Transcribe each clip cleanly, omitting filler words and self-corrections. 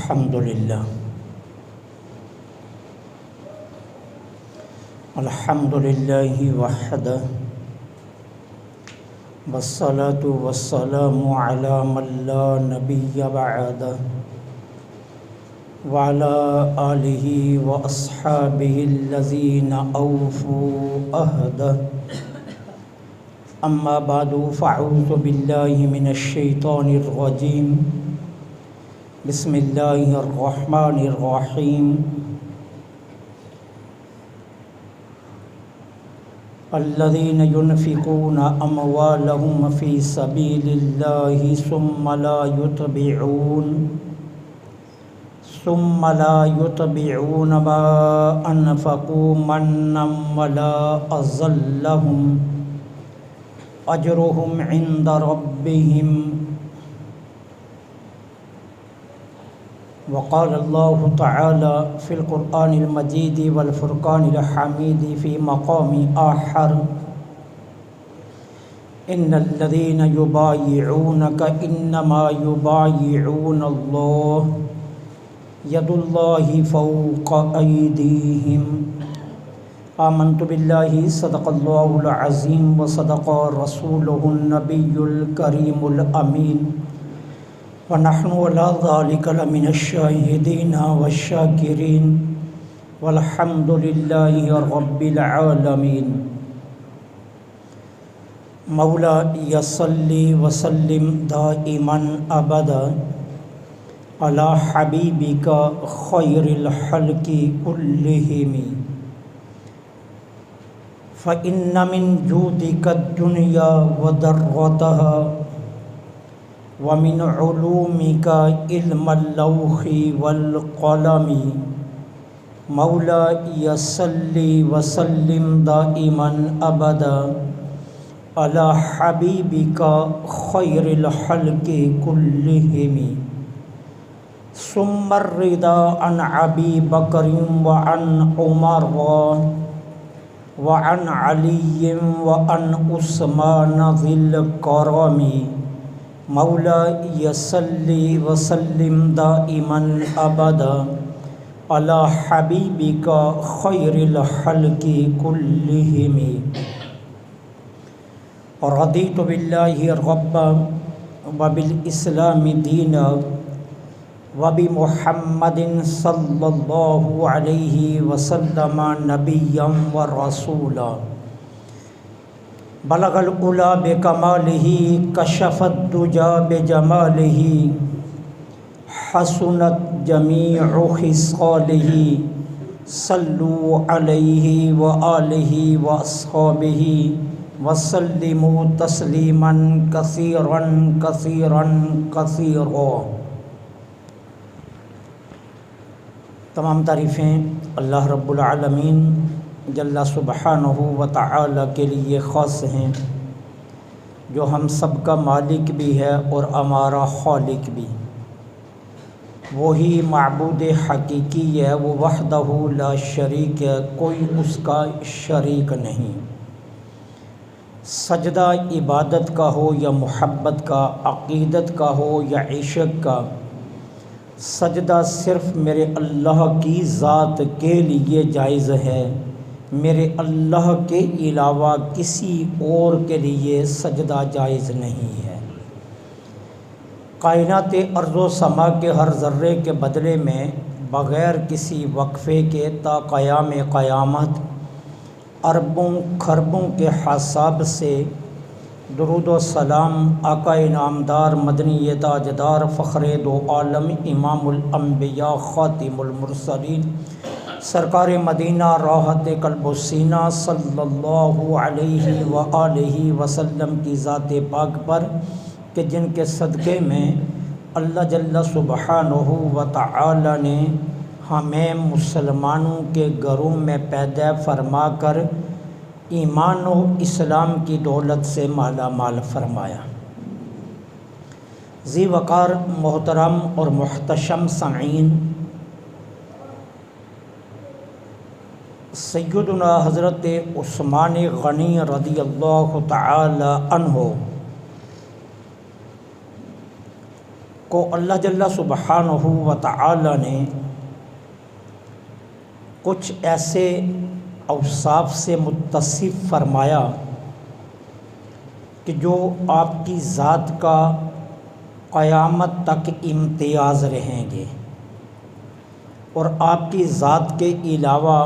الحمدللہ الحمدللہ وحدہ والصلاة والسلام علی من لا نبی بعدہ وعلی آلہ واصحابہ الذین اوفوا عہدہ اما بعد فاعوذ باللہ من الشیطان الرجیم بسم اللہ الرحمن الرحیم الذین ينفقون اموالهم فی سبیل اللہ ثم لا يتبعون ما انفقوا منا ولا اذلهم اجرهم عند ربهم وقال الله تعالى في القرآن المجيد والفرقان الحميد في مقام آخر إن الذين يبايعونك إنما يبايعون الله يد الله فوق أيديهم آمنت بالله صدق الله العظيم وصدق رسوله النبي الكريم الأمين ونحن على ذلك لمن الشاهدين والشاكرين والحمد لله رب العالمين مولا يصلي وسلم دائما أبدا على حبيبك خير الخلق كلهم فإن من جودك الدنيا وضرتها ومن علومك علم اللوح والقلم مولا يصلي وسلم دائما أبدا على حبيبك خير الخلق كلهم ثم الرضا عن أبي بكر وعن عمر وعن علي وعن عثمان ذي الكرم مولا يصلي وسلم دائما أبدا على حبيبك خير الخلق كلهم رضيت بالله ربا وبالإسلام دينا وبمحمد صلى الله عليه وسلم نبيا ورسولا بلغ العلا بکمالہ کشف الدجی بجمالہ حسنت جمیع خصالہ صلوا علیہ وآلہ واصحابہ وسلموا تسلیما کثیرا کثیرا کثیرا۔ تمام تعریفیں اللہ رب العالمین جل سبحانہ و تعالی کے لیے خاص ہیں، جو ہم سب کا مالک بھی ہے اور ہمارا خالق بھی۔ وہی معبود حقیقی ہے، وہ وحدہ لا شریک ہے، کوئی اس کا شریک نہیں۔ سجدہ عبادت کا ہو یا محبت کا، عقیدت کا ہو یا عشق کا، سجدہ صرف میرے اللہ کی ذات کے لیے جائز ہے، میرے اللہ کے علاوہ کسی اور کے لیے سجدہ جائز نہیں ہے۔ کائنات ارض و سما کے ہر ذرے کے بدلے میں بغیر کسی وقفے کے تا قیام قیامت اربوں خربوں کے حساب سے درود و سلام آقا انعامدار مدنی تاجدار فخر دو عالم امام الانبیاء خاتم المرسلین سرکار مدینہ راحت قلب و سینہ صلی اللہ علیہ وآلہ وسلم کی ذات پاک پر کہ جن کے صدقے میں اللہ جل سبحانہ و تعالی نے ہمیں مسلمانوں کے گھروں میں پیدا فرما کر ایمان و اسلام کی دولت سے مالا مال فرمایا۔ ذی وقار محترم اور محتشم سامعین، سیدنا حضرت عثمان غنی رضی اللہ تعالی عنہ کو اللہ جل سبحانہ و تعالی نے کچھ ایسے اوصاف سے متصف فرمایا کہ جو آپ کی ذات کا قیامت تک امتیاز رہیں گے، اور آپ کی ذات کے علاوہ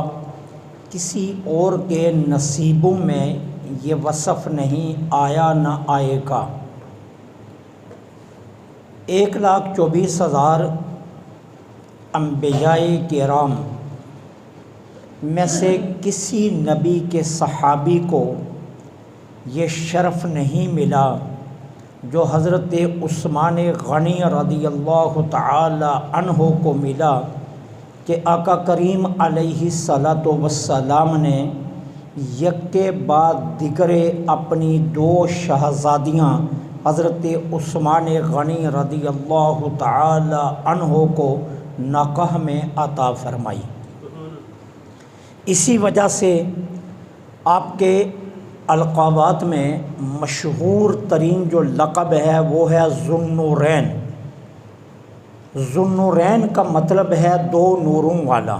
کسی اور کے نصیبوں میں یہ وصف نہیں آیا نہ آئے گا۔ 1,24,000 انبیاء کرام میں سے کسی نبی کے صحابی کو یہ شرف نہیں ملا جو حضرت عثمان غنی رضی اللہ تعالی عنہ کو ملا کہ آقا کریم علیہ الصلاۃ والسلام نے یک کے بعد دیگر اپنی 2 شہزادیاں حضرت عثمان غنی رضی اللہ تعالی عنہ کو نکاح میں عطا فرمائی۔ اسی وجہ سے آپ کے القابات میں مشہور ترین جو لقب ہے وہ ہے ذو النورین۔ ذو النورین کا مطلب ہے 2 نوروں والا،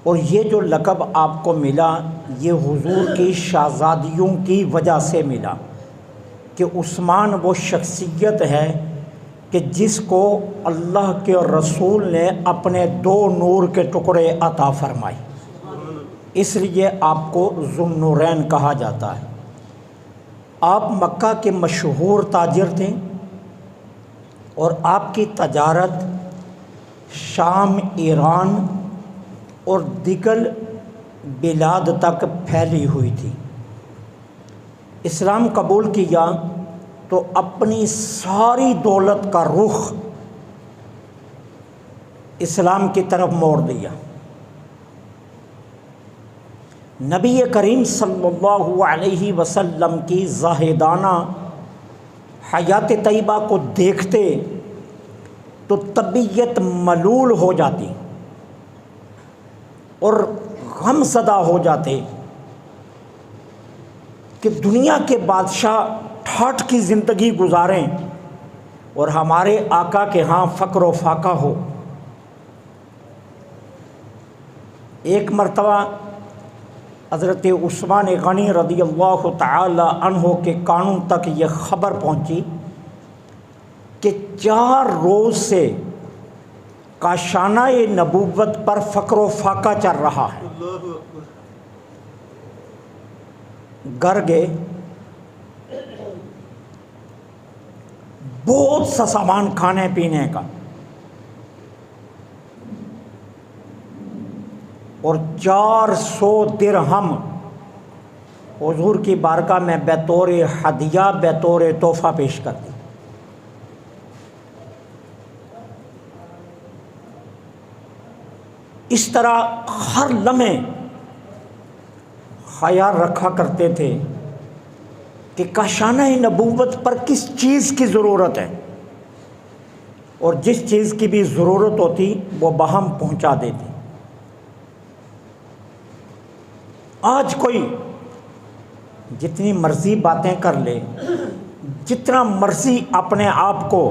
اور یہ جو لقب آپ کو ملا یہ حضور کی شہزادیوں کی وجہ سے ملا کہ عثمان وہ شخصیت ہے کہ جس کو اللہ کے رسول نے اپنے 2 نور کے ٹکڑے عطا فرمائے، اس لیے آپ کو ذو النورین کہا جاتا ہے۔ آپ مکہ کے مشہور تاجر تھے اور آپ کی تجارت شام، ایران اور دیگر بلاد تک پھیلی ہوئی تھی۔ اسلام قبول کیا تو اپنی ساری دولت کا رخ اسلام کی طرف موڑ دیا۔ نبی کریم صلی اللہ علیہ وسلم کی زاہدانہ حیات طیبہ کو دیکھتے تو طبیعت ملول ہو جاتی اور غم زدہ ہو جاتے کہ دنیا کے بادشاہ ٹھاٹھ کی زندگی گزاریں اور ہمارے آقا کے ہاں فقر و فاقہ ہو۔ ایک مرتبہ حضرت عثمان غنی رضی اللہ تعالی عنہ کے کانوں تک یہ خبر پہنچی کہ 4 روز سے کاشانہ نبوت پر فقر و فاقہ چل رہا ہے۔ گھر گئے، بہت سا سامان کھانے پینے کا، اور 400 درہم حضور کی بارگاہ میں بطور ہدیہ، بطور تحفہ پیش کر دی۔ اس طرح ہر لمحے خیال رکھا کرتے تھے کہ کاشانہ نبوت پر کس چیز کی ضرورت ہے، اور جس چیز کی بھی ضرورت ہوتی وہ بہم پہنچا دیتے۔ آج کوئی جتنی مرضی باتیں کر لے، جتنا مرضی اپنے آپ کو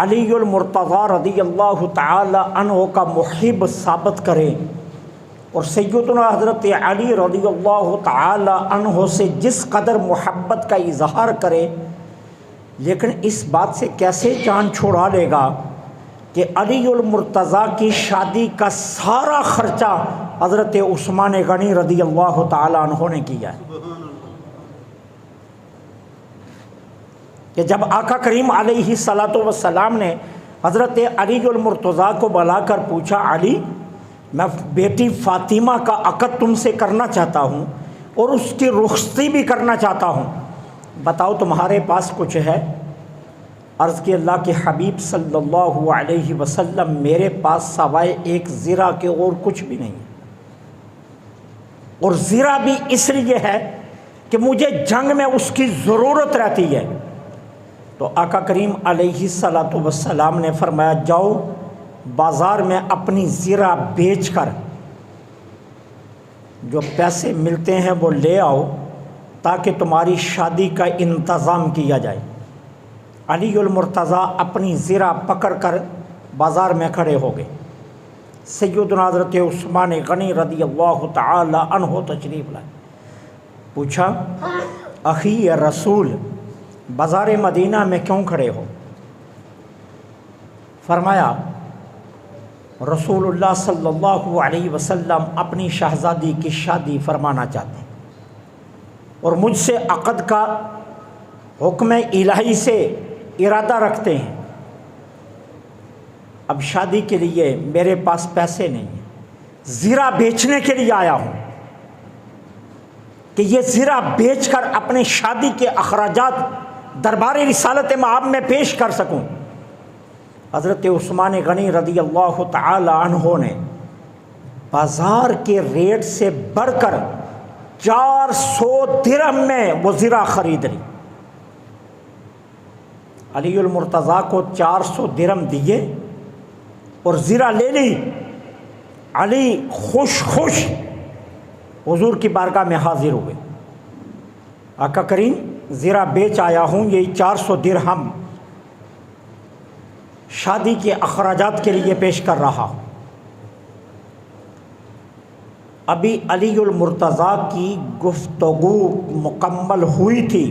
علی المرتضیٰ رضی اللہ تعالی عنہ کا محب ثابت کرے، اور سیدنا حضرت علی رضی اللہ تعالی عنہ سے جس قدر محبت کا اظہار کرے، لیکن اس بات سے کیسے جان چھڑا لے گا کہ علی المرتضیٰ کی شادی کا سارا خرچہ حضرت عثمان غنی رضی اللہ تعالی عنہ نے کیا ہے۔ کہ جب آقا کریم علیہ الصلاۃ والسلام نے حضرت علی المرتضیٰ کو بلا کر پوچھا، علی میں بیٹی فاطمہ کا عقد تم سے کرنا چاہتا ہوں اور اس کی رخصتی بھی کرنا چاہتا ہوں، بتاؤ تمہارے پاس کچھ ہے؟ عرض کہ اللہ کے حبیب صلی اللہ علیہ وسلم میرے پاس سوائے 1 زرہ کے اور کچھ بھی نہیں، اور زرہ بھی اس لیے ہے کہ مجھے جنگ میں اس کی ضرورت رہتی ہے۔ تو آقا کریم علیہ الصلاۃ والسلام نے فرمایا، جاؤ بازار میں اپنی زرہ بیچ کر جو پیسے ملتے ہیں وہ لے آؤ تاکہ تمہاری شادی کا انتظام کیا جائے۔ علی المرتضیٰ اپنی زرہ پکڑ کر بازار میں کھڑے ہو گئے۔ سیدنا حضرت عثمان غنی رضی اللہ تعالی عنہ تشریف لائے۔ پوچھا اخی رسول بازار مدینہ میں کیوں کھڑے ہو؟ فرمایا رسول اللہ صلی اللہ علیہ وسلم اپنی شہزادی کی شادی فرمانا چاہتے ہیں اور مجھ سے عقد کا حکم الہی سے ارادہ رکھتے ہیں۔ اب شادی کے لیے میرے پاس پیسے نہیں ہیں، زرہ بیچنے کے لیے آیا ہوں کہ یہ زرہ بیچ کر اپنی شادی کے اخراجات دربار رسالت مآب میں پیش کر سکوں۔ حضرت عثمان غنی رضی اللہ تعالی عنہ نے بازار کے ریٹ سے بڑھ کر 400 درہم میں وہ زرہ خرید لی۔ علی المرتضیٰ کو 400 درہم دیے اور زرہ لے لی۔ علی خوش حضور کی بارگاہ میں حاضر ہوئے۔ آقا کریم زرہ بیچ آیا ہوں، یہ 400 درہم شادی کے اخراجات کے لیے پیش کر رہا۔ ابھی علی المرتضیٰ کی گفتگو مکمل ہوئی تھی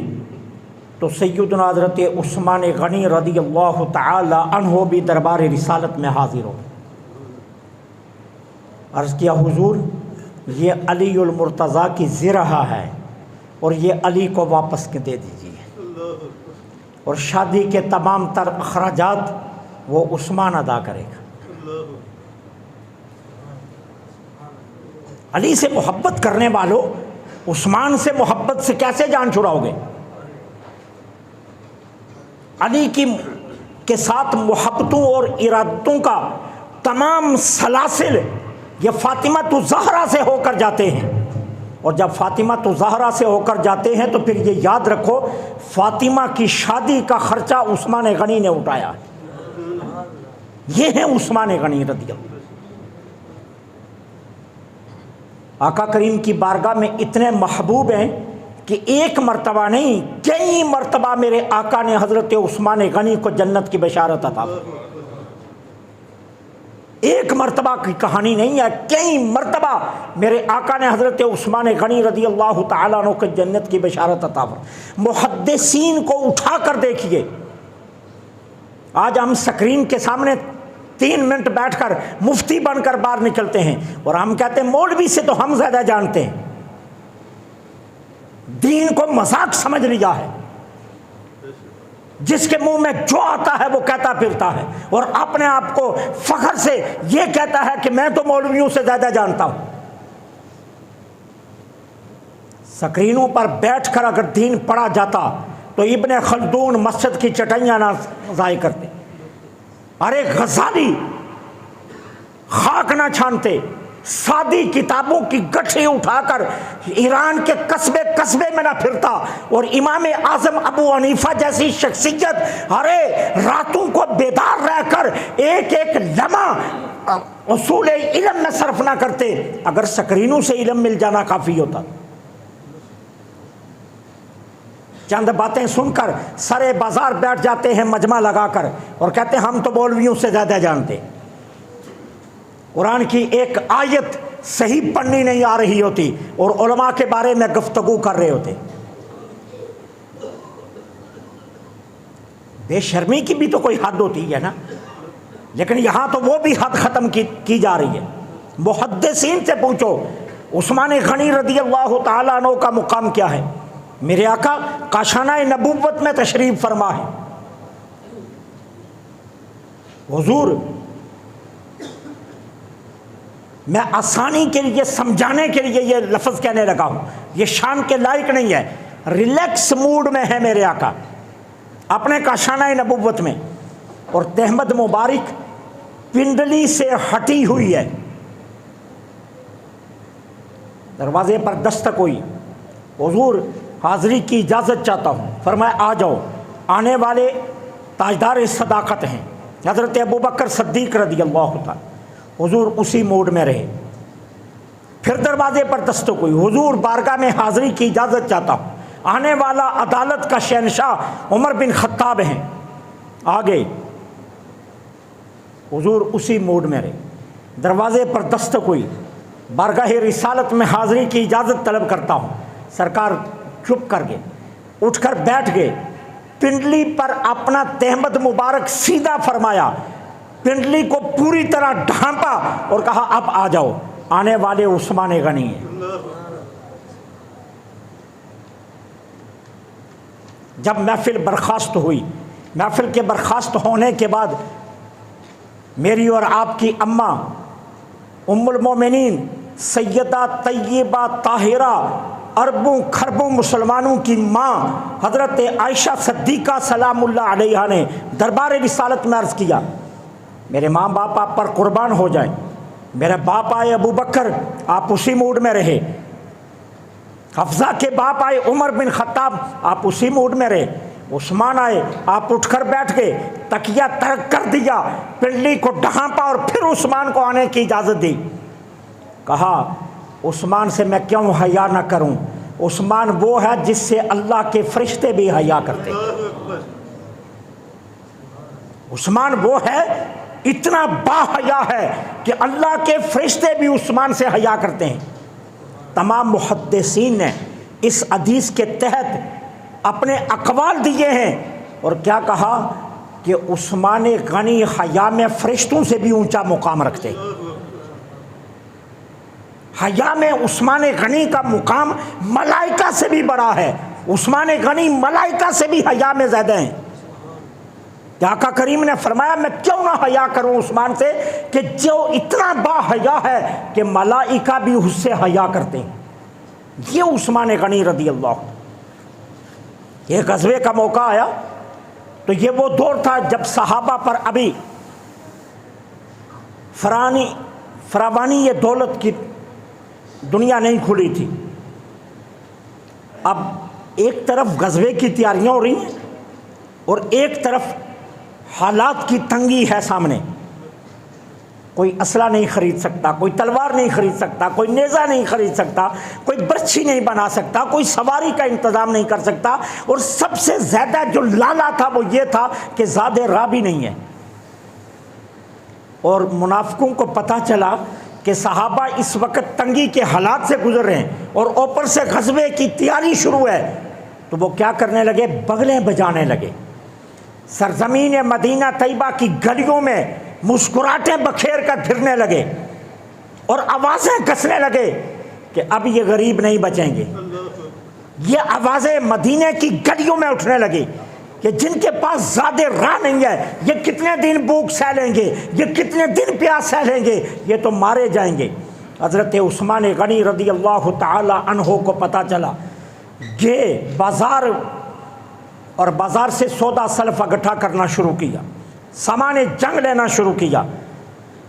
تو سیدنا حضرت عثمان غنی رضی اللہ تعالی عنہ بھی دربار رسالت میں حاضر ہو۔ عرض کیا حضور یہ علی المرتضیٰ کی زرہ ہے اور یہ علی کو واپس کے دے دیجیے اور شادی کے تمام تر اخراجات وہ عثمان ادا کرے گا۔ علی سے محبت کرنے والوں عثمان سے محبت سے کیسے جان چھڑاؤ گے؟ علی کے ساتھ محبتوں اور ارادتوں کا تمام سلاسل یہ فاطمہ الزہرا سے ہو کر جاتے ہیں، اور جب فاطمہ الزہرا سے ہو کر جاتے ہیں تو پھر یہ یاد رکھو فاطمہ کی شادی کا خرچہ عثمان غنی نے اٹھایا۔ یہ ہیں عثمان غنی رضی اللہ۔ آقا کریم کی بارگاہ میں اتنے محبوب ہیں کہ ایک مرتبہ نہیں کئی مرتبہ میرے آقا نے حضرت عثمان غنی کو جنت کی بشارت عطا کی۔ ایک مرتبہ کی کہانی نہیں ہے، کئی مرتبہ میرے آقا نے حضرت عثمان غنی رضی اللہ تعالیٰ عنہ کو جنت کی بشارت عطا فرمائی۔ محدثین کو اٹھا کر دیکھیے، آج ہم سکرین کے سامنے 3 منٹ بیٹھ کر مفتی بن کر باہر نکلتے ہیں اور ہم کہتے ہیں مولوی سے تو ہم زیادہ جانتے ہیں۔ دین کو مذاق سمجھ لیا ہے، جس کے منہ میں جو آتا ہے وہ کہتا پھرتا ہے اور اپنے آپ کو فخر سے یہ کہتا ہے کہ میں تو مولویوں سے زیادہ جانتا ہوں۔ سکرینوں پر بیٹھ کر اگر دین پڑھا جاتا تو ابن خلدون مسجد کی چٹائیاں نہ ضائع کرتے، ارے غزالی خاک نہ چھانتے، سادی کتابوں کی گٹھیں اٹھا کر ایران کے قصبے قصبے میں نہ پھرتا، اور امام اعظم ابو حنیفہ جیسی شخصیت ارے راتوں کو بیدار رہ کر ایک ایک لمحہ اصول علم میں صرف نہ کرتے، اگر سکرینوں سے علم مل جانا کافی ہوتا۔ چند باتیں سن کر سرے بازار بیٹھ جاتے ہیں مجمع لگا کر اور کہتے ہیں ہم تو مولویوں سے زیادہ جانتے۔ قرآن کی ایک آیت صحیح پڑھنی نہیں آ رہی ہوتی اور علماء کے بارے میں گفتگو کر رہے ہوتے۔ بے شرمی کی بھی تو کوئی حد ہوتی ہے نا، لیکن یہاں تو وہ بھی حد ختم کی جا رہی ہے۔ محدثین سے پوچھو عثمان غنی رضی اللہ تعالیٰ عنہ کا مقام کیا ہے؟ میرے آقا کاشانہ نبوت میں تشریف فرما ہے۔ حضور میں آسانی کے لیے سمجھانے کے لیے یہ لفظ کہنے لگا ہوں، یہ شان کے لائق نہیں ہے، ریلیکس موڈ میں ہے میرے آقا اپنے کاشانہ نبوت میں، اور تہمد مبارک پنڈلی سے ہٹی ہوئی ہے۔ دروازے پر دستک ہوئی، حضور حاضری کی اجازت چاہتا ہوں۔ فرمایا آ جاؤ۔ آنے والے تاجدار صداقت ہیں حضرت ابوبکر صدیق رضی اللہ تعالی۔ حضور اسی موڈ میں رہے۔ پھر دروازے پر دستک ہوئی، حضور بارگاہ میں حاضری کی اجازت چاہتا ہوں۔ آنے والا عدالت کا شہنشاہ عمر بن خطاب ہیں۔ آ گئے، حضور اسی موڈ میں رہے، دروازے پر دستک ہوئی، بارگاہ رسالت میں حاضری کی اجازت طلب کرتا ہوں۔ سرکار چپ کر گئے، اٹھ کر بیٹھ گئے، پنڈلی پر اپنا تہمد مبارک سیدھا فرمایا، پنڈلی کو پوری طرح ڈھانپا اور کہا اب آ جاؤ، آنے والے عثمان غنی ہیں۔ جب محفل برخاست ہوئی، محفل کے برخاست ہونے کے بعد میری اور آپ کی اماں ام المومنین سیدہ طیبہ طاہرہ، اربوں کھربوں مسلمانوں کی ماں حضرت عائشہ صدیقہ سلام اللہ علیہا نے دربار رسالت میں عرض کیا، میرے ماں باپ آپ پر قربان ہو جائیں، میرے باپ آئے ابو بکر، آپ اسی موڈ میں رہے، حفصہ کے باپ آئے عمر بن خطاب، آپ اسی موڈ میں رہے، عثمان آئے، آپ اٹھ کر بیٹھ گئے، تکیہ ترک کر دیا، پنڈلی کو ڈھانپا اور پھر عثمان کو آنے کی اجازت دی۔ کہا عثمان سے میں کیوں حیا نہ کروں، عثمان وہ ہے جس سے اللہ کے فرشتے بھی حیا کرتے ہیں، عثمان وہ ہے اتنا با حیا ہے کہ اللہ کے فرشتے بھی عثمان سے حیا کرتے ہیں۔ تمام محدثین نے اس حدیث کے تحت اپنے اقوال دیے ہیں اور کیا کہا کہ عثمان غنی حیا میں فرشتوں سے بھی اونچا مقام رکھتے، حیا میں عثمان غنی کا مقام ملائکہ سے بھی بڑا ہے، عثمان غنی ملائکہ سے بھی حیا میں زیادہ ہیں۔ آقا کریم نے فرمایا میں کیوں نہ حیا کروں عثمان سے کہ جو اتنا با حیا ہے کہ ملائکہ بھی اس سے حیا کرتے ہیں۔ یہ عثمان غنی رضی اللہ۔ یہ غزوے کا موقع آیا تو یہ وہ دور تھا جب صحابہ پر ابھی فراوانی یہ دولت کی دنیا نہیں کھلی تھی۔ اب ایک طرف غزوے کی تیاریاں ہو رہی ہیں اور ایک طرف حالات کی تنگی ہے سامنے، کوئی اسلحہ نہیں خرید سکتا، کوئی تلوار نہیں خرید سکتا، کوئی نیزہ نہیں خرید سکتا، کوئی برچھی نہیں بنا سکتا، کوئی سواری کا انتظام نہیں کر سکتا، اور سب سے زیادہ جو لالا تھا وہ یہ تھا کہ زیادہ راہ بھی نہیں ہے۔ اور منافقوں کو پتہ چلا کہ صحابہ اس وقت تنگی کے حالات سے گزر رہے ہیں اور اوپر سے غزوے کی تیاری شروع ہے، تو وہ کیا کرنے لگے، بغلیں بجانے لگے، سرزمین مدینہ طیبہ کی گلیوں میں مسکراہٹیں بکھیر کر پھرنے لگے اور آوازیں کسنے لگے کہ اب یہ غریب نہیں بچیں گے۔ یہ آوازیں مدینہ کی گلیوں میں اٹھنے لگی کہ جن کے پاس زیادہ راہ نہیں ہے یہ کتنے دن بھوک سہ لیں گے، یہ کتنے دن پیاس سہ لیں گے، یہ تو مارے جائیں گے۔ حضرت عثمان غنی رضی اللہ تعالی عنہ کو پتہ چلا، گئے بازار اور بازار سے سودا سلف اکٹھا کرنا شروع کیا، سامان جنگ لینا شروع کیا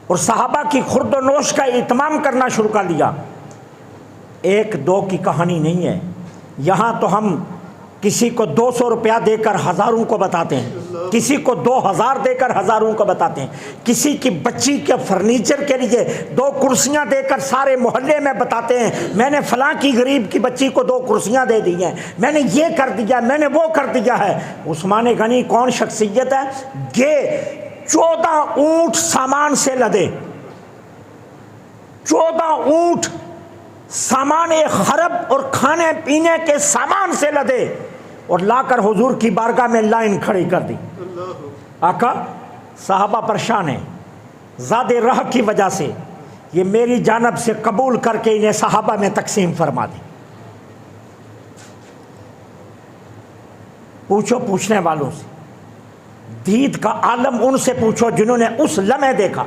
اور صحابہ کی خورد و نوش کا اہتمام کرنا شروع کر دیا۔ ایک دو کی کہانی نہیں ہے، یہاں تو ہم کسی کو 200 روپیہ دے کر ہزاروں کو بتاتے ہیں، کسی کو 2000 دے کر ہزاروں کو بتاتے ہیں، کسی کی بچی کے فرنیچر کے لیے 2 کرسیاں دے کر سارے محلے میں بتاتے ہیں میں نے فلاں کی غریب کی بچی کو 2 کرسیاں دے دی ہیں، میں نے یہ کر دیا، میں نے وہ کر دیا ہے۔ عثمان غنی کون شخصیت ہے؟ یہ 14 اونٹ سامان سے لدے، 14 اونٹ سامان خرب اور کھانے پینے کے سامان سے لدے اور لا کر حضور کی بارگاہ میں لائن کھڑی کر دی۔ آقا صحابہ پریشان ہیں زیادہ راہ کی وجہ سے، یہ میری جانب سے قبول کر کے انہیں صحابہ میں تقسیم فرما دیں۔ پوچھو پوچھنے والوں سے، دید کا عالم ان سے پوچھو جنہوں نے اس لمحے دیکھا۔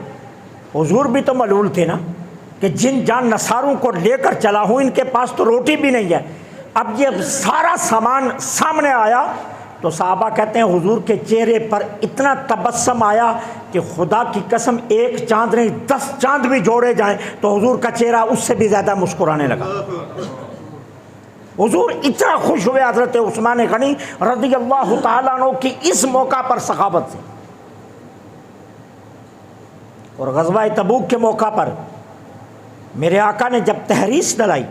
حضور بھی تو ملول تھے نا کہ جن جان نصاروں کو لے کر چلا ہوں ان کے پاس تو روٹی بھی نہیں ہے۔ اب یہ سارا سامان سامنے آیا تو صحابہ کہتے ہیں حضور کے چہرے پر اتنا تبسم آیا کہ خدا کی قسم 1 چاند نہیں 10 چاند بھی جوڑے جائیں تو حضور کا چہرہ اس سے بھی زیادہ مسکرانے لگا۔ حضور اتنا خوش ہوئے حضرت عثمان غنی رضی اللہ تعالیٰ عنہ کی اس موقع پر سخاوت سے۔ اور غزوہ تبوک کے موقع پر میرے آقا نے جب تحریص ڈلائی،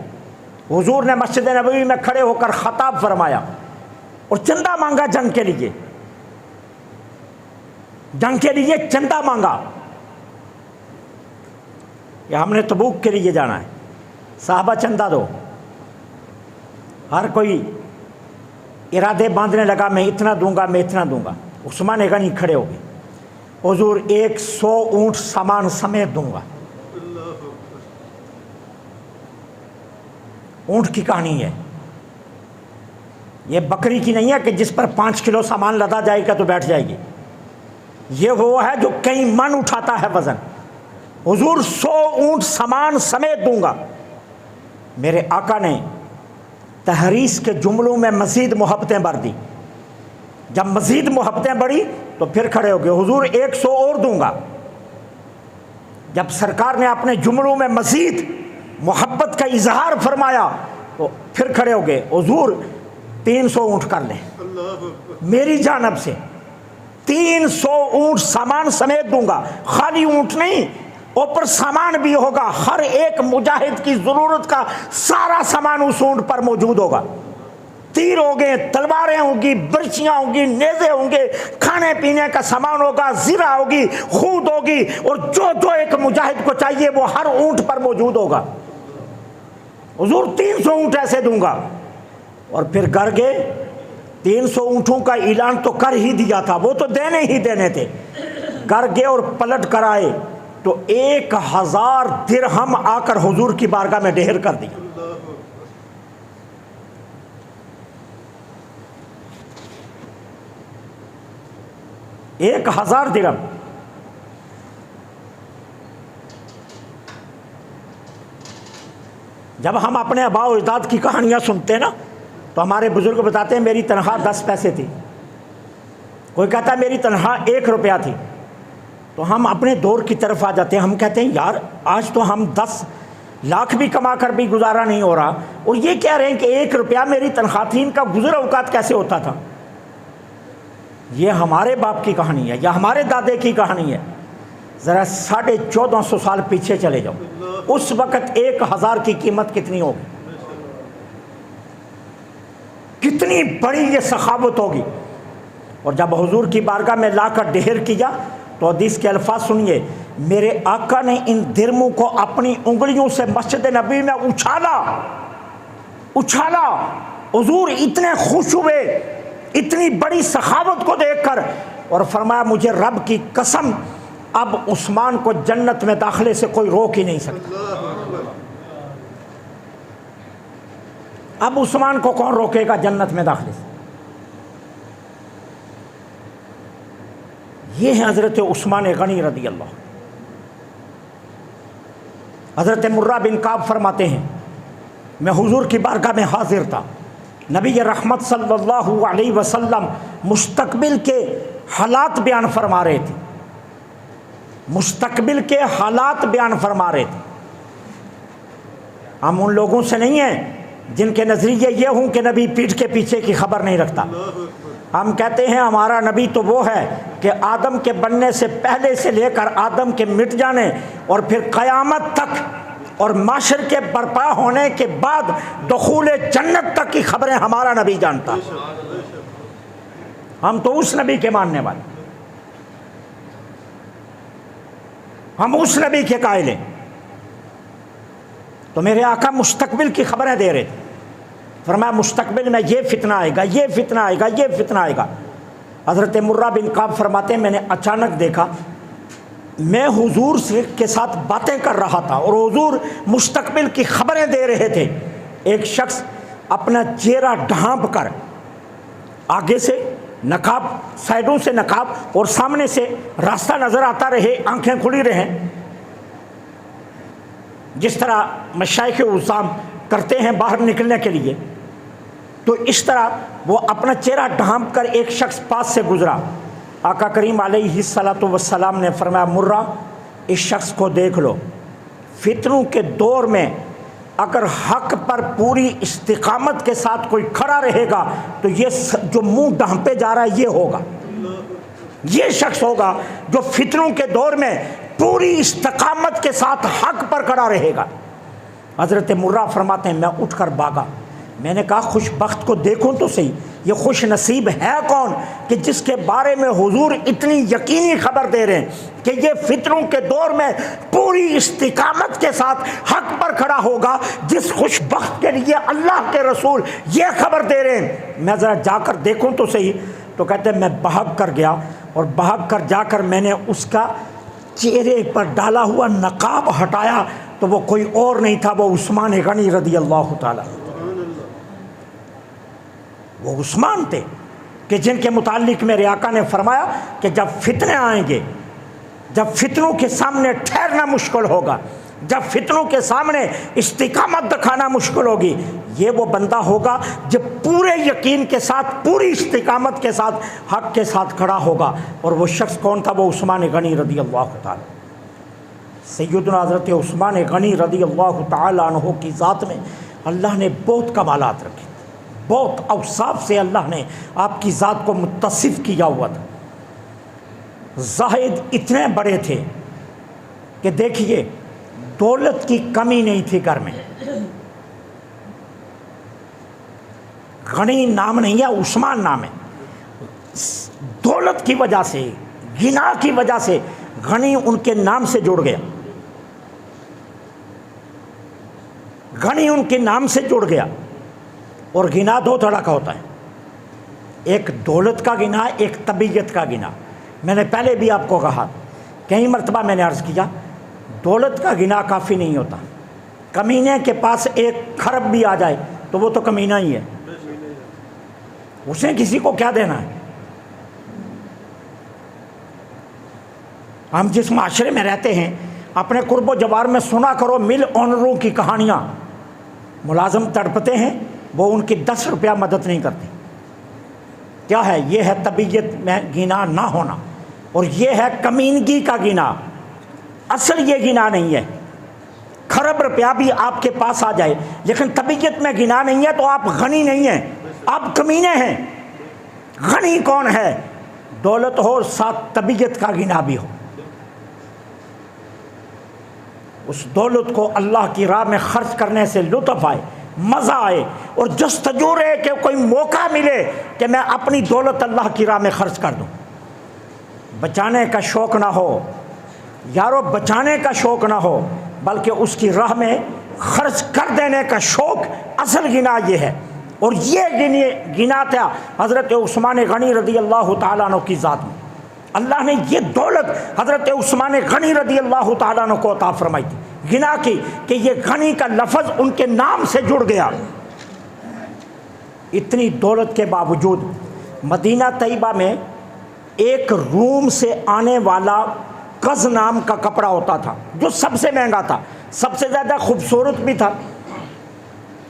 حضور نے مسجد نبوی میں کھڑے ہو کر خطاب فرمایا اور چندہ مانگا جنگ کے لیے۔ جنگ کے لیے چندہ مانگا کہ ہم نے تبوک کے لیے جانا ہے، صحابہ چندہ دو۔ ہر کوئی ارادے باندھنے لگا، میں اتنا دوں گا، میں اتنا دوں گا۔ عثمان غنی کھڑے ہو گئے، حضور 100 اونٹ سامان سمیت دوں گا۔ اونٹ کی کہانی ہے، یہ بکری کی نہیں ہے کہ جس پر 5 کلو سامان لدا جائے گا تو بیٹھ جائے گی، یہ وہ ہے جو کئی من اٹھاتا ہے وزن۔ حضور 100 اونٹ سامان سمیت دوں گا۔ میرے آقا نے تحریس کے جملوں میں مزید محبتیں بھر دی۔ جب مزید محبتیں بڑھی تو پھر کھڑے ہو گئے، حضور 100 اور دوں گا۔ جب سرکار نے اپنے جملوں میں مزید محبت کا اظہار فرمایا تو پھر کھڑے ہو گئے، حضور 300 اونٹ کر لیں میری جانب سے، 300 اونٹ سامان سمیت دوں گا۔ خالی اونٹ نہیں، اوپر سامان بھی ہوگا، ہر ایک مجاہد کی ضرورت کا سارا سامان اس اونٹ پر موجود ہوگا۔ تیر ہوں گے، تلواریں ہوں گی، برچیاں ہوں گی، نیزے ہوں گے، کھانے پینے کا سامان ہوگا، زرہ ہوگی، خود ہوگی، اور جو جو ایک مجاہد کو چاہیے وہ ہر اونٹ پر موجود ہوگا۔ حضور 300 اونٹ ایسے دوں گا۔ اور پھر گھر گئے، 300 اونٹوں کا اعلان تو کر ہی دیا تھا، وہ تو دینے ہی دینے تھے۔ گھر گئے اور پلٹ کر آئے تو 1000 درہم آ کر حضور کی بارگاہ میں ڈھیر کر دیا۔ 1000 درہم۔ جب ہم اپنے آباء و اجداد کی کہانیاں سنتے ہیں نا تو ہمارے بزرگ بتاتے ہیں میری تنخواہ 10 پیسے تھی، کوئی کہتا ہے میری تنخواہ 1 روپیہ تھی، تو ہم اپنے دور کی طرف آ جاتے ہیں۔ ہم کہتے ہیں یار آج تو ہم 10 لاکھ بھی کما کر بھی گزارا نہیں ہو رہا، اور یہ کہہ رہے ہیں کہ 1 روپیہ میری تنخواہ تھی، ان کا گزر اوقات کیسے ہوتا تھا؟ یہ ہمارے باپ کی کہانی ہے یا ہمارے دادے کی کہانی ہے۔ ذرا 1450 سال پیچھے چلے جاؤ، اس وقت 1000 کی قیمت کتنی ہوگی، کتنی بڑی یہ سخاوت ہوگی۔ اور جب حضور کی بارگاہ میں لا کر ڈھیر کیا تو حدیث کے الفاظ سنیے، میرے آقا نے ان درموں کو اپنی انگلیوں سے مسجد نبی میں اچھالا۔ حضور اتنے خوش ہوئے اتنی بڑی سخاوت کو دیکھ کر، اور فرمایا مجھے رب کی قسم اب عثمان کو جنت میں داخلے سے کوئی روک ہی نہیں سکتا۔ اب عثمان کو کون روکے گا جنت میں داخلے سے؟ یہ ہے حضرت عثمان غنی رضی اللہ۔ حضرت مرہ بن کعب فرماتے ہیں میں حضور کی بارگاہ میں حاضر تھا، نبی رحمت صلی اللہ علیہ وسلم مستقبل کے حالات بیان فرما رہے تھے، مستقبل کے حالات بیان فرما رہے تھے۔ ہم ان لوگوں سے نہیں ہیں جن کے نظریے یہ ہوں کہ نبی پیٹھ کے پیچھے کی خبر نہیں رکھتا۔ ہم کہتے ہیں ہمارا نبی تو وہ ہے کہ آدم کے بننے سے پہلے سے لے کر آدم کے مٹ جانے اور پھر قیامت تک اور معاشر کے برپا ہونے کے بعد دخول جنت تک کی خبریں ہمارا نبی جانتا۔ ہم تو اس نبی کے ماننے والے، ہم اس نبی کے قائل ہیں۔ تو میرے آقا مستقبل کی خبریں دے رہے تھے، فرمایا مستقبل میں یہ فتنہ آئے گا، یہ فتنہ آئے گا، یہ فتنہ آئے گا۔ حضرت مرہ بن کعب فرماتے ہیں میں نے اچانک دیکھا، میں حضور کے ساتھ باتیں کر رہا تھا اور حضور مستقبل کی خبریں دے رہے تھے۔ ایک شخص اپنا چہرہ ڈھانپ کر، آگے سے نقاب، سائڈوں سے نقاب اور سامنے سے راستہ نظر آتا رہے، آنکھیں کھلی رہیں، جس طرح مشائخ عظام کرتے ہیں باہر نکلنے کے لیے، تو اس طرح وہ اپنا چہرہ ڈھانپ کر ایک شخص پاس سے گزرا۔ آقا کریم علیہ الصلاۃ والسلام نے فرمایا مرہ اس شخص کو دیکھ لو، فتنوں کے دور میں اگر حق پر پوری استقامت کے ساتھ کوئی کھڑا رہے گا تو یہ جو منہ ڈھانپے جا رہا ہے یہ ہوگا، یہ شخص ہوگا جو فتنوں کے دور میں پوری استقامت کے ساتھ حق پر کھڑا رہے گا۔ حضرت مرہ فرماتے ہیں میں اٹھ کر بھاگا، میں نے کہا خوش بخت کو دیکھوں تو صحیح، یہ خوش نصیب ہے کون کہ جس کے بارے میں حضور اتنی یقینی خبر دے رہے ہیں کہ یہ فتنوں کے دور میں پوری استقامت کے ساتھ حق پر کھڑا ہوگا، جس خوش بخت کے لیے اللہ کے رسول یہ خبر دے رہے ہیں۔ میں ذرا جا کر دیکھوں تو صحیح، تو کہتے ہیں میں بھاگ کر گیا، اور بھاگ کر جا کر میں نے اس کا چہرے پر ڈالا ہوا نقاب ہٹایا تو وہ کوئی اور نہیں تھا، وہ عثمان غنی رضی اللہ تعالیٰ، وہ عثمان تھے کہ جن کے متعلق میرے آقا نے فرمایا کہ جب فتنے آئیں گے، جب فتنوں کے سامنے ٹھہرنا مشکل ہوگا، جب فتنوں کے سامنے استقامت دکھانا مشکل ہوگی، یہ وہ بندہ ہوگا جو پورے یقین کے ساتھ، پوری استقامت کے ساتھ حق کے ساتھ کھڑا ہوگا۔ اور وہ شخص کون تھا؟ وہ عثمان غنی رضی اللہ تعالیٰ۔ سیدنا حضرت عثمان غنی رضی اللہ تعالیٰ عنہ کی ذات میں اللہ نے بہت کمالات رکھے، بہت اوصاف سے اللہ نے آپ کی ذات کو متصف کیا ہوا تھا۔ زاہد اتنے بڑے تھے کہ دیکھیے دولت کی کمی نہیں تھی گھر میں۔ غنی نام نہیں ہے، عثمان نام ہے۔ دولت کی وجہ سے، غنا کی وجہ سے غنی ان کے نام سے جڑ گیا، غنی ان کے نام سے جڑ گیا۔ اور غنا دو طرح کا ہوتا ہے، ایک دولت کا غنا، ایک طبیعت کا غنا۔ میں نے پہلے بھی آپ کو کہا، کئی مرتبہ میں نے عرض کیا، دولت کا غنا کافی نہیں ہوتا۔ کمینے کے پاس ایک خرب بھی آ جائے تو وہ تو کمینہ ہی ہے، اسے کسی کو کیا دینا ہے۔ ہم جس معاشرے میں رہتے ہیں، اپنے قرب و جوار میں سنا کرو مل آنروں کی کہانیاں۔ ملازم تڑپتے ہیں، وہ ان کی 10 روپیہ مدد نہیں کرتے۔ کیا ہے؟ یہ ہے طبیعت میں غنا نہ ہونا، اور یہ ہے کمینگی کا غنا۔ اصل یہ غنا نہیں ہے، خرب روپیہ بھی آپ کے پاس آ جائے لیکن طبیعت میں غنا نہیں ہے تو آپ غنی نہیں ہیں، آپ کمینے ہیں۔ غنی کون ہے؟ دولت ہو ساتھ طبیعت کا غنا بھی ہو، اس دولت کو اللہ کی راہ میں خرچ کرنے سے لطف آئے، مزہ آئے، اور جستجو رہے کہ کوئی موقع ملے کہ میں اپنی دولت اللہ کی راہ میں خرچ کر دوں۔ بچانے کا شوق نہ ہو یارو، بچانے کا شوق نہ ہو، بلکہ اس کی راہ میں خرچ کر دینے کا شوق اصل غنا یہ ہے۔ اور یہ غنا تھا حضرت عثمان غنی رضی اللہ تعالیٰ عنہ کی ذات میں۔ اللہ نے یہ دولت حضرت عثمان غنی رضی اللہ تعالیٰ عنہ کو عطا فرمائی تھی، غنا کی، کہ یہ غنی کا لفظ ان کے نام سے جڑ گیا۔ اتنی دولت کے باوجود مدینہ طیبہ میں ایک روم سے آنے والا قز نام کا کپڑا ہوتا تھا جو سب سے مہنگا تھا، سب سے زیادہ خوبصورت بھی تھا،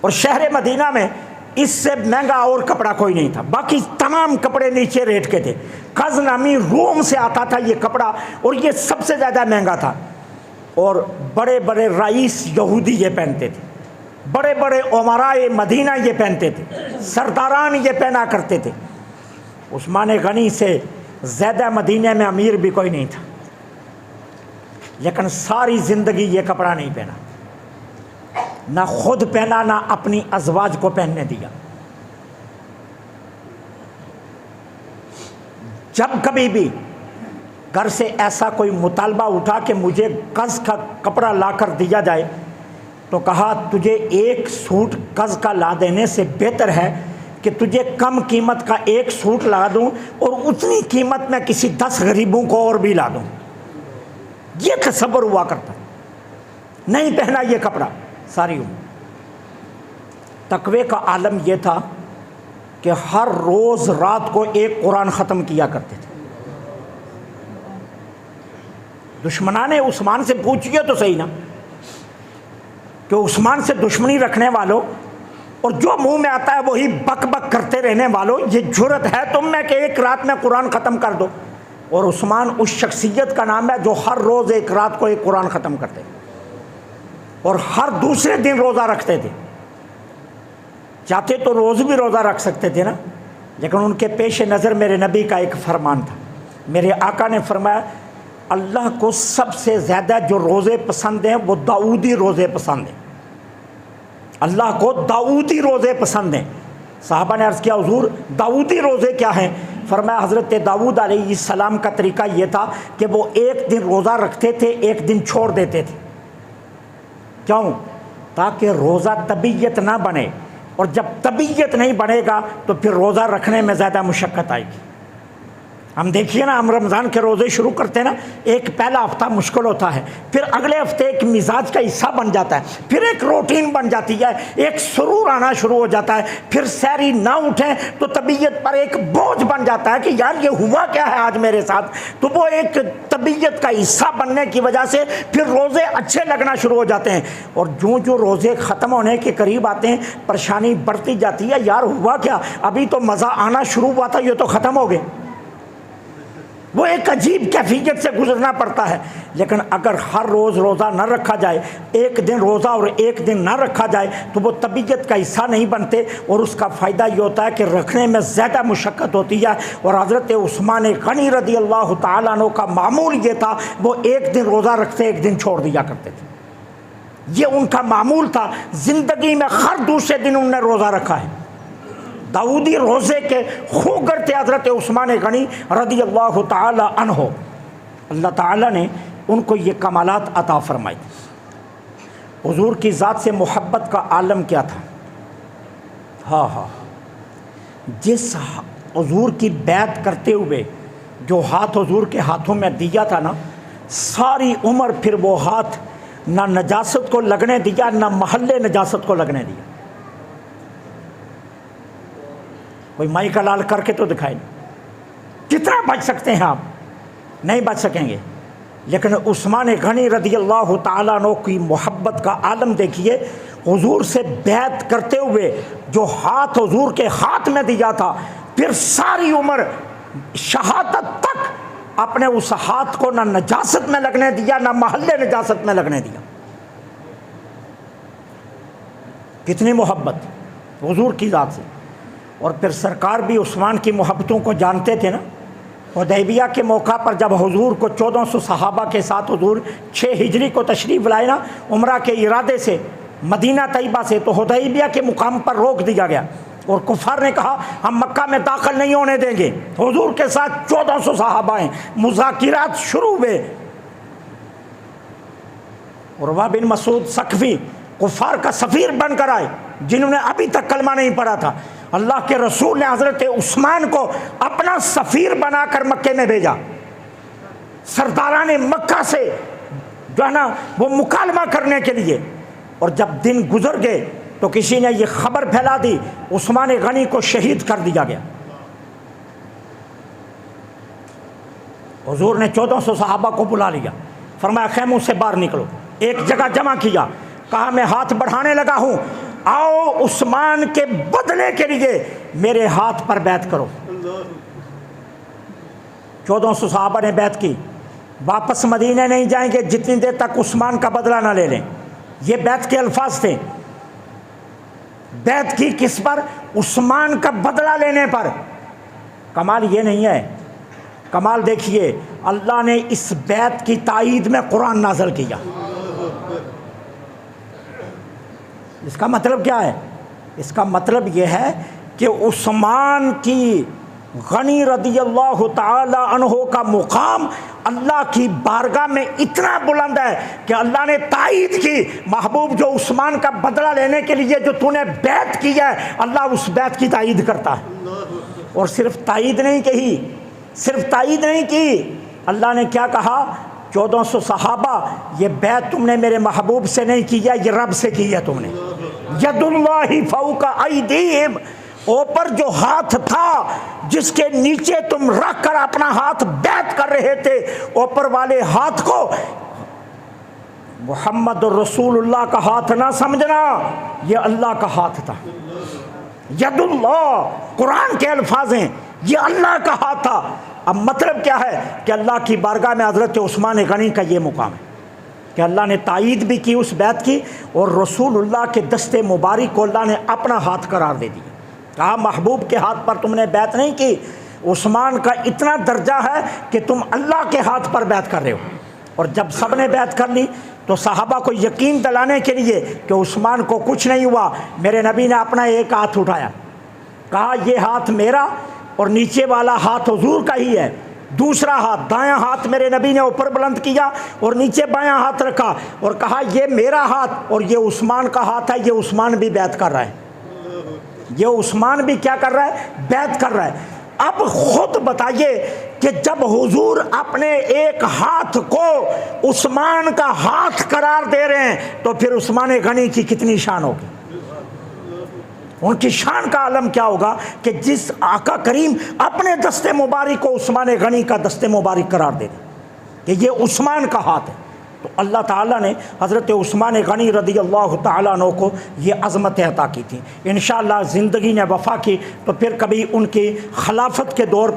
اور شہر مدینہ میں اس سے مہنگا اور کپڑا کوئی نہیں تھا، باقی تمام کپڑے نیچے ریٹ کے تھے۔ قز نامی روم سے آتا تھا یہ کپڑا، اور یہ سب سے زیادہ مہنگا تھا، اور بڑے بڑے رئیس یہودی یہ پہنتے تھے، بڑے بڑے امرائے مدینہ یہ پہنتے تھے، سرداران یہ پہنا کرتے تھے۔ عثمان غنی سے زیادہ مدینہ میں امیر بھی کوئی نہیں تھا، لیکن ساری زندگی یہ کپڑا نہیں پہنا، نہ خود پہنا نہ اپنی ازواج کو پہننے دیا۔ جب کبھی بھی گھر سے ایسا کوئی مطالبہ اٹھا کہ مجھے قز کا کپڑا لا کر دیا جائے تو کہا تجھے ایک سوٹ قز کا لا دینے سے بہتر ہے کہ تجھے کم قیمت کا ایک سوٹ لا دوں اور اتنی قیمت میں کسی 10 غریبوں کو اور بھی لا دوں۔ یہ تصور ہوا کرتا، نہیں پہنا یہ کپڑا ساری عمر۔ تقوی کا عالم یہ تھا کہ ہر روز رات کو ایک قرآن ختم کیا کرتے تھے۔ دشمنان عثمان سے پوچھئے تو صحیح نا، کہ عثمان سے دشمنی رکھنے والوں اور جو منہ میں آتا ہے وہی بک بک کرتے رہنے والوں، یہ جرت ہے تم میں کہ ایک رات میں قرآن ختم کر دو؟ اور عثمان اس شخصیت کا نام ہے جو ہر روز ایک رات کو ایک قرآن ختم کرتے اور ہر دوسرے دن روزہ رکھتے تھے۔ چاہتے تو روز بھی روزہ رکھ سکتے تھے نا، لیکن ان کے پیش نظر میرے نبی کا ایک فرمان تھا۔ میرے آقا نے فرمایا اللہ کو سب سے زیادہ جو روزے پسند ہیں وہ داؤدی روزے پسند ہیں، اللہ کو داؤدی روزے پسند ہیں، صحابہ نے عرض کیا حضور داؤدی روزے کیا ہیں؟ فرمایا حضرت داؤد علیہ السلام کا طریقہ یہ تھا کہ وہ ایک دن روزہ رکھتے تھے، ایک دن چھوڑ دیتے تھے۔ کیوں؟ تاکہ روزہ طبیعت نہ بنے، اور جب طبیعت نہیں بنے گا تو پھر روزہ رکھنے میں زیادہ مشقت آئے گی۔ ہم دیکھیے نا، ہم رمضان کے روزے شروع کرتے ہیں نا، ایک پہلا ہفتہ مشکل ہوتا ہے، پھر اگلے ہفتے ایک مزاج کا حصہ بن جاتا ہے، پھر ایک روٹین بن جاتی ہے، ایک سرور آنا شروع ہو جاتا ہے، پھر سحری نہ اٹھیں تو طبیعت پر ایک بوجھ بن جاتا ہے کہ یار یہ ہوا کیا ہے آج میرے ساتھ، تو وہ ایک طبیعت کا حصہ بننے کی وجہ سے پھر روزے اچھے لگنا شروع ہو جاتے ہیں، اور جو روزے ختم ہونے کے قریب آتے ہیں پریشانی بڑھتی جاتی ہے، یار ہوا کیا، ابھی تو مزہ آنا شروع ہوا تھا، یہ تو ختم ہو گئے۔ وہ ایک عجیب کیفیت سے گزرنا پڑتا ہے۔ لیکن اگر ہر روز روزہ نہ رکھا جائے، ایک دن روزہ اور ایک دن نہ رکھا جائے تو وہ طبیعت کا حصہ نہیں بنتے، اور اس کا فائدہ یہ ہوتا ہے کہ رکھنے میں زیادہ مشقت ہوتی ہے۔ اور حضرت عثمان غنی رضی اللہ تعالیٰ عنہ کا معمول یہ تھا، وہ ایک دن روزہ رکھتے ایک دن چھوڑ دیا کرتے تھے، یہ ان کا معمول تھا۔ زندگی میں ہر دوسرے دن انہوں نے روزہ رکھا ہے۔ داؤدی روزے کے خوگر تھے حضرت عثمان غنی رضی اللہ تعالی عنہ۔ اللہ تعالیٰ نے ان کو یہ کمالات عطا فرمائے۔ حضور کی ذات سے محبت کا عالم کیا تھا؟ ہاں جس حضور کی بیعت کرتے ہوئے جو ہاتھ حضور کے ہاتھوں میں دیا تھا نا، ساری عمر پھر وہ ہاتھ نہ نجاست کو لگنے دیا، نہ محل نجاست کو لگنے دیا۔ کوئی مائی کا لال کر کے تو دکھائے نہیں، کتنا بچ سکتے ہیں آپ؟ نہیں بچ سکیں گے۔ لیکن عثمان غنی رضی اللہ تعالیٰ عنہ کی محبت کا عالم دیکھیے، حضور سے بیعت کرتے ہوئے جو ہاتھ حضور کے ہاتھ میں دیا تھا، پھر ساری عمر شہادت تک اپنے اس ہاتھ کو نہ نجاست میں لگنے دیا، نہ محل نجاست میں لگنے دیا۔ کتنی محبت حضور کی ذات سے۔ اور پھر سرکار بھی عثمان کی محبتوں کو جانتے تھے نا۔ حدیبیہ کے موقع پر جب حضور کو 1400 صحابہ کے ساتھ حضور 6 ہجری کو تشریف لائے نا عمرہ کے ارادے سے مدینہ طیبہ سے، تو حدیبیہ کے مقام پر روک دیا گیا، اور کفار نے کہا ہم مکہ میں داخل نہیں ہونے دیں گے۔ حضور کے ساتھ 1400 صحابہ ہیں، مذاکرات شروع ہوئے۔ عروہ بن مسعود ثقفی کفار کا سفیر بن کر آئے، جنہوں نے ابھی تک کلمہ نہیں پڑھا تھا۔ اللہ کے رسول نے حضرت عثمان کو اپنا سفیر بنا کر مکے میں بھیجا، سرداران مکہ سے جو ہے نا وہ مکالمہ کرنے کے لیے۔ اور جب دن گزر گئے تو کسی نے یہ خبر پھیلا دی عثمان غنی کو شہید کر دیا گیا۔ حضور نے 1400 صحابہ کو بلا لیا، فرمایا خیموں سے باہر نکلو، ایک جگہ جمع کیا، کہا میں ہاتھ بڑھانے لگا ہوں، آؤ عثمان کے بدلے کے لیے میرے ہاتھ پر بیعت کرو۔ 1400 صحابہ نے بیعت کی، واپس مدینہ نہیں جائیں گے جتنی دیر تک عثمان کا بدلہ نہ لے لیں، یہ بیعت کے الفاظ تھے۔ بیعت کی کس پر؟ عثمان کا بدلہ لینے پر۔ کمال یہ نہیں ہے، کمال دیکھیے اللہ نے اس بیعت کی تائید میں قرآن نازل کیا۔ اس کا مطلب کیا ہے؟ اس کا مطلب یہ ہے کہ عثمان کی غنی رضی اللہ تعالی عنہ کا مقام اللہ کی بارگاہ میں اتنا بلند ہے کہ اللہ نے تائید کی، محبوب جو عثمان کا بدلہ لینے کے لیے جو تو نے بیعت کی ہے، اللہ اس بیعت کی تائید کرتا ہے۔ اور صرف تائید نہیں کہی، صرف تائید نہیں کی، اللہ نے کیا کہا؟ 1400 صحابہ یہ بیعت تم نے میرے محبوب سے نہیں کی ہے، یہ رب سے کی ہے تم نے۔ ید اللہ فوق ایدیہم، اوپر جو ہاتھ تھا جس کے نیچے تم رکھ کر اپنا ہاتھ بیعت کر رہے تھے، اوپر والے ہاتھ کو محمد رسول اللہ کا ہاتھ نہ سمجھنا، یہ اللہ کا ہاتھ تھا۔ ید اللہ قرآن کے الفاظ ہیں، یہ اللہ کا ہاتھ تھا۔ اب مطلب کیا ہے کہ اللہ کی بارگاہ میں حضرت عثمان غنی کا یہ مقام ہے کہ اللہ نے تائید بھی کی اس بیعت کی، اور رسول اللہ کے دست مبارک کو اللہ نے اپنا ہاتھ قرار دے دیا۔ کہا محبوب کے ہاتھ پر تم نے بیعت نہیں کی، عثمان کا اتنا درجہ ہے کہ تم اللہ کے ہاتھ پر بیعت کر رہے ہو۔ اور جب سب نے بیعت کر لی تو صحابہ کو یقین دلانے کے لیے کہ عثمان کو کچھ نہیں ہوا، میرے نبی نے اپنا ایک ہاتھ اٹھایا، کہا یہ ہاتھ میرا اور نیچے والا ہاتھ حضور کا ہی ہے. دوسرا ہاتھ دایاں ہاتھ میرے نبی نے اوپر بلند کیا اور نیچے بایاں ہاتھ رکھا اور کہا یہ میرا ہاتھ اور یہ عثمان کا ہاتھ ہے. یہ عثمان بھی بیعت کر رہا ہے, یہ عثمان بھی کیا کر رہا ہے؟ بیعت کر رہا ہے. اب خود بتائیے کہ جب حضور اپنے ایک ہاتھ کو عثمان کا ہاتھ قرار دے رہے ہیں تو پھر عثمان غنی کی کتنی شان ہوگی, ان کی شان کا عالم کیا ہوگا کہ جس آقا کریم اپنے دست مبارک کو عثمان غنی کا دست مبارک قرار دے دیں کہ یہ عثمان کا ہاتھ ہے. تو اللہ تعالیٰ نے حضرت عثمان غنی رضی اللہ تعالیٰ عنہ کو یہ عظمت عطا کی تھی. انشاءاللہ زندگی نے وفا کی تو پھر کبھی ان کی خلافت کے دور پر